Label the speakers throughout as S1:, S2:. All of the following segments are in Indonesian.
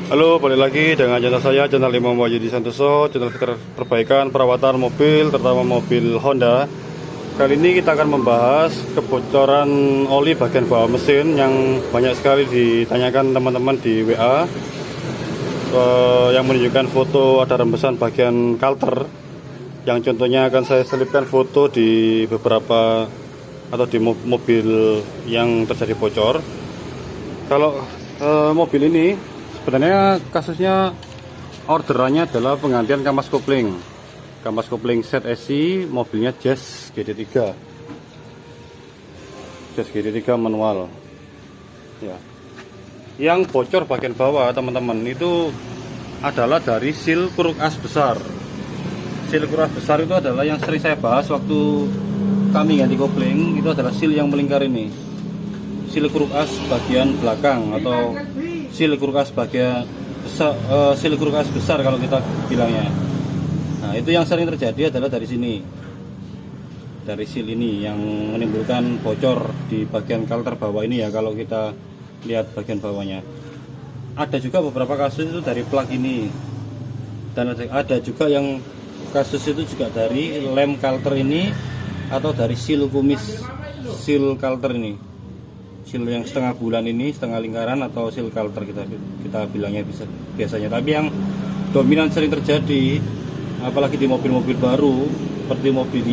S1: Halo, balik lagi dengan channel saya, channel Imam Wahyudi Santoso, channel perbaikan perawatan mobil, terutama mobil Honda. Kali ini kita akan membahas kebocoran oli bagian bawah mesin yang banyak sekali ditanyakan teman-teman di WA, yang menunjukkan foto ada rembesan bagian kalter, yang contohnya akan saya selipkan foto di beberapa atau di mobil yang terjadi bocor. Kalau mobil ini sebenarnya kasusnya orderannya adalah penggantian kampas kopling set SC, mobilnya Jazz GD3 manual ya. Yang bocor bagian bawah teman-teman itu adalah dari seal kuruk as besar. Seal kuruk as besar itu adalah yang sering saya bahas waktu kami ganti kopling, itu adalah seal yang melingkar ini, seal kuruk as bagian belakang atau seal kuruk as bagian besar, seal kuruk as besar kalau kita bilangnya. Nah, itu yang sering terjadi adalah dari sini, dari seal ini yang menimbulkan bocor di bagian kalter bawah ini ya. Kalau kita lihat bagian bawahnya, ada juga beberapa kasus itu dari plug ini, dan ada juga yang kasus itu juga dari lem kalter ini atau dari seal kumis, seal kalter ini, seal yang setengah bulan ini, setengah lingkaran atau seal kalter kita bilangnya biasanya. Tapi yang dominan sering terjadi apalagi di mobil-mobil baru seperti mobil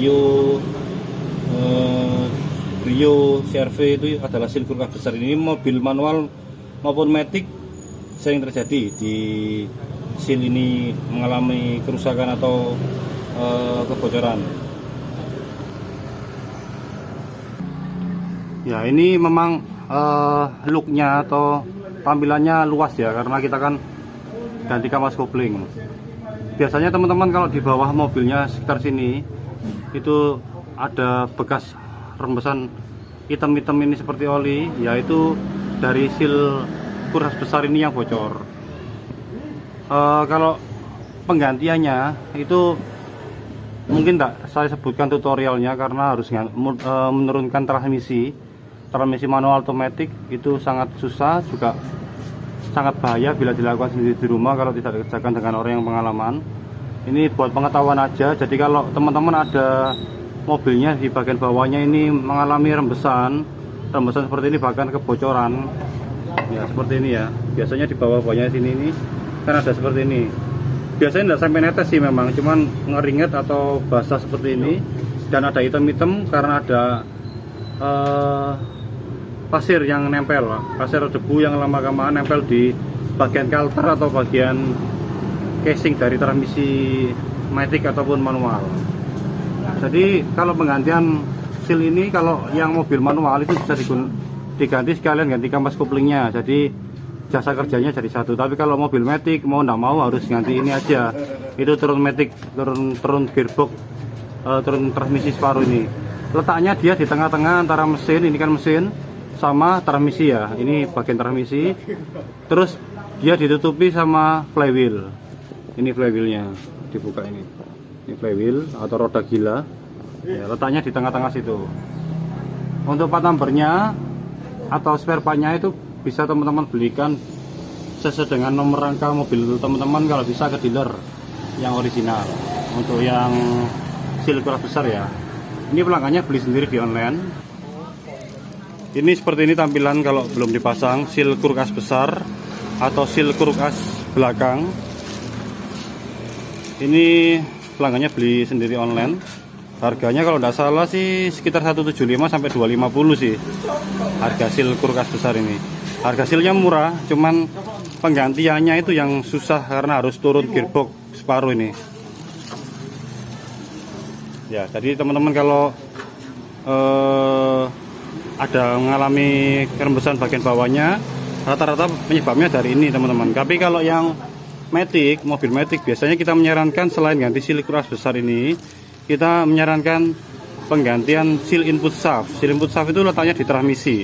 S1: Rio CR-V itu adalah seal kuruk as besar. Ini mobil manual maupun matic sering terjadi di seal ini mengalami kerusakan atau kebocoran. Ya, ini memang looknya atau tampilannya luas ya, karena kita kan ganti kampas kopling. Biasanya teman-teman kalau di bawah mobilnya sekitar sini itu ada bekas rembesan hitam-hitam ini seperti oli, yaitu dari seal kuruk as besar ini yang bocor. Kalau penggantiannya itu mungkin tak saya sebutkan tutorialnya, karena harus menurunkan transmisi manual otomatis itu sangat susah, juga sangat bahaya bila dilakukan sendiri di rumah kalau tidak dikerjakan dengan orang yang pengalaman. Ini buat pengetahuan aja. Jadi kalau teman-teman ada mobilnya di bagian bawahnya ini mengalami rembesan seperti ini, bahkan kebocoran ya, seperti ini ya. Biasanya di bawah-bawahnya sini ini kan ada seperti ini. Biasanya tidak sampai netes sih, memang cuman ngeringet atau basah seperti ini, dan ada hitam-hitam karena ada pasir yang nempel, pasir debu yang lama-kelamaan nempel di bagian kalter atau bagian casing dari transmisi matic ataupun manual. Nah, jadi kalau penggantian seal ini, kalau yang mobil manual itu bisa diganti sekalian ganti kampas koplingnya, jadi jasa kerjanya jadi satu. Tapi kalau mobil matic mau ndak mau harus ganti ini aja, itu turun matic, turun gearbox, turun transmisi separuh ini. Letaknya dia di tengah-tengah antara mesin, ini kan mesin, sama transmisi ya. Ini bagian transmisi, terus dia ditutupi sama flywheel. Ini flywheelnya dibuka, ini flywheel atau roda gila ya, letaknya di tengah-tengah situ. Untuk part numbernya atau spare partnya itu bisa teman-teman belikan sesuai dengan nomor rangka mobil teman-teman, kalau bisa ke dealer yang original. Untuk yang seal kuruk as besar ya, ini pelanggannya beli sendiri di online. Ini seperti ini tampilan kalau belum dipasang seal kuruk as besar atau seal kuruk as belakang. Ini pelanggannya beli sendiri online. Harganya kalau tidak salah sih sekitar 175 sampai 250 sih harga seal kuruk as besar ini. Harga sealnya murah, cuman penggantiannya itu yang susah karena harus turun gearbox separuh ini. Ya, jadi teman-teman kalau ada mengalami rembesan bagian bawahnya, rata-rata penyebabnya dari ini teman-teman. Tapi kalau yang matic, mobil matic, biasanya kita menyarankan selain ganti seal kuruk as besar ini, kita menyarankan penggantian seal input shaft. Seal input shaft itu letaknya di transmisi.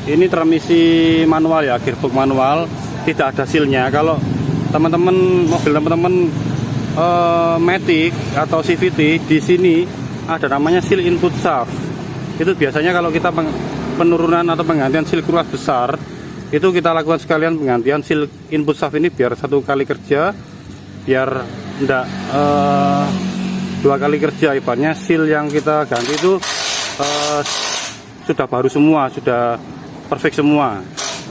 S1: Ini transmisi manual ya, gearbox manual, tidak ada sealnya. Kalau teman-teman mobil teman-teman matic atau CVT, di sini ada namanya seal input shaft. Itu biasanya kalau kita penurunan atau penggantian seal kuruk as besar, itu kita lakukan sekalian penggantian seal input shaft ini biar satu kali kerja, biar enggak dua kali kerja. Ibaratnya seal yang kita ganti itu sudah baru semua, sudah perfect semua,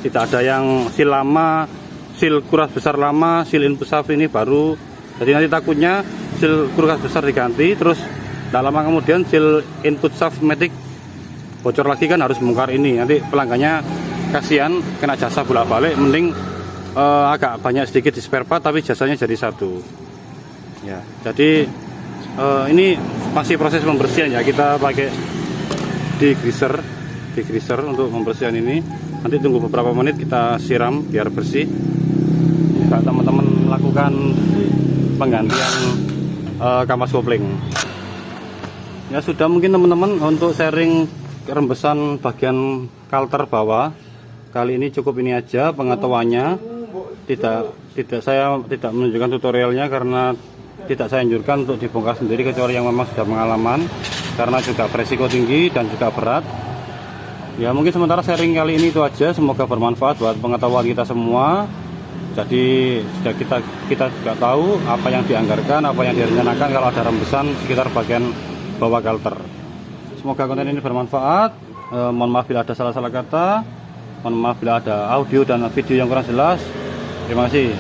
S1: tidak ada yang seal lama, seal kuras besar lama, seal input shaft ini baru. Jadi nanti takutnya seal kuras besar diganti, terus tidak lama kemudian seal input shaft matic bocor lagi, kan harus bongkar ini. Nanti pelanggannya kasihan kena jasa bolak-balik, mending agak banyak sedikit di spare part tapi jasanya jadi satu. Ya, jadi ini masih proses pembersihan ya, kita pakai degreaser untuk pembersihan ini. Nanti tunggu beberapa menit kita siram biar bersih. Jika teman-teman melakukan penggantian kampas kopling, ya sudah, mungkin teman-teman untuk sharing rembesan bagian kalter bawah kali ini cukup ini aja pengetahuannya. Saya tidak menunjukkan tutorialnya karena tidak saya anjurkan untuk dibongkar sendiri kecuali yang memang sudah pengalaman, karena juga beresiko tinggi dan juga berat. Ya mungkin sementara sharing kali ini itu aja, semoga bermanfaat buat pengetahuan kita semua. Jadi sudah kita juga tahu apa yang dianggarkan, apa yang direncanakan kalau ada rembesan sekitar bagian bawah kalter. Semoga konten ini bermanfaat. Mohon maaf bila ada salah-salah kata, mohon maaf bila ada audio dan video yang kurang jelas. Terima kasih.